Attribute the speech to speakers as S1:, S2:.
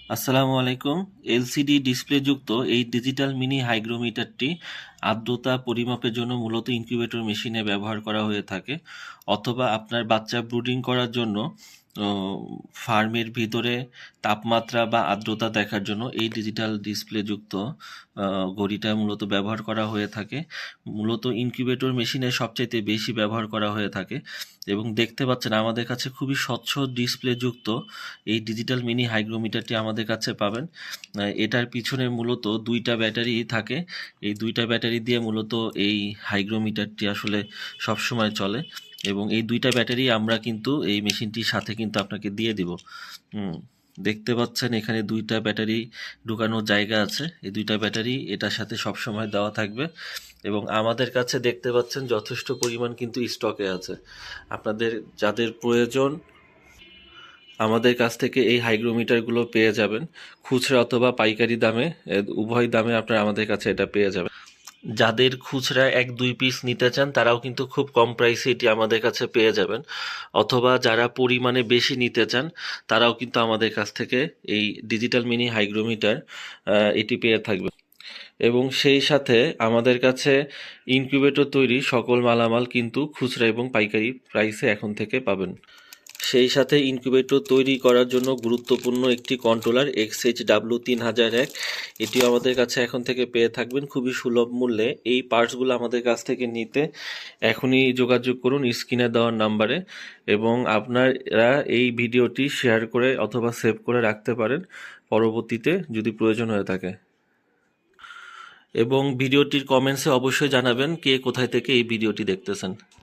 S1: আসসালামু আলাইকুম। এলসিডি ডিসপ্লেযুক্ত এই ডিজিটাল মিনি হাইগ্রোমিটারটি আর্দ্রতা পরিমাপের জন্য মূলত ইনকিউবেটর মেশিনে ব্যবহার করা হয়ে থাকে, অথবা আপনার বাচ্চা ব্রুডিং করার জন্য ফার্মের ভিতরে তাপমাত্রা বা আর্দ্রতা দেখার জন্য এই ডিজিটাল ডিসপ্লেযুক্ত ঘড়িটা মূলত ব্যবহার করা হয়ে থাকে। মূলত ইনকিউবেটর মেশিনে সবচাইতে বেশি ব্যবহার করা হয়ে থাকে এবং দেখতে পাচ্ছেন আমাদের কাছে খুবই স্বচ্ছ ডিসপ্লেযুক্ত এই ডিজিটাল মিনি হাইগ্রোমিটারটি আমাদের কাছে পাবেন। এটার পিছনে মূলত দুইটা ব্যাটারি থাকে। এই দুইটা ব্যাটারি দিয়ে মূলত এই হাইগ্রোমিটারটি আসলে সবসময় চলে এবং এই দুইটা ব্যাটারি আমরা কিন্তু এই মেশিনটির সাথে কিন্তু আপনাকে দিয়ে দিব। হুম, দেখতে পাচ্ছেন এখানে দুইটা ব্যাটারি ঢুকানোর জায়গা আছে। এই দুইটা ব্যাটারি এটার সাথে সবসময় দেওয়া থাকবে এবং আমাদের কাছে দেখতে পাচ্ছেন যথেষ্ট পরিমাণ কিন্তু স্টকে আছে। আপনাদের যাদের প্রয়োজন আমাদের কাছ থেকে এই হাইগ্রোমিটারগুলো পেয়ে যাবেন খুচরা অথবা পাইকারি দামে। উভয় দামে আপনারা আমাদের কাছে এটা পেয়ে যাবেন। যাদের খুচরা 1-2 পিস নিতে চান তারাও কিন্তু খুব কম প্রাইসে এটি আমাদের কাছে পেয়ে যাবেন, অথবা যারা পরিমাণে বেশি নিতে চান তারাও কিন্তু আমাদের কাছ থেকে এই ডিজিটাল মিনি হাইগ্রোমিটার এটি পেয়ে থাকবে। এবং সেই সাথে আমাদের কাছে ইনকিউবেটর তৈরি সকল মালামাল কিন্তু খুচরা এবং পাইকারি প্রাইসে এখন থেকে পাবেন। সেই সাথে ইনকিউবেটর তৈরি করার জন্য গুরুত্বপূর্ণ একটি কন্ট্রোলার XHW3001, এটিও আমাদের কাছে এখন থেকে পেয়ে থাকবেন খুবই সুলভ মূল্যে। এই পার্টসগুলো আমাদের কাছ থেকে নিতে এখনই যোগাযোগ করুন স্ক্রিনে দেওয়ার নাম্বারে, এবং আপনারা এই ভিডিওটি শেয়ার করে অথবা সেভ করে রাখতে পারেন পরবর্তীতে যদি প্রয়োজন হয়ে থাকে। এবং ভিডিওটির কমেন্টসে অবশ্যই জানাবেন কে কোথায় থেকে এই ভিডিওটি দেখতেছেন।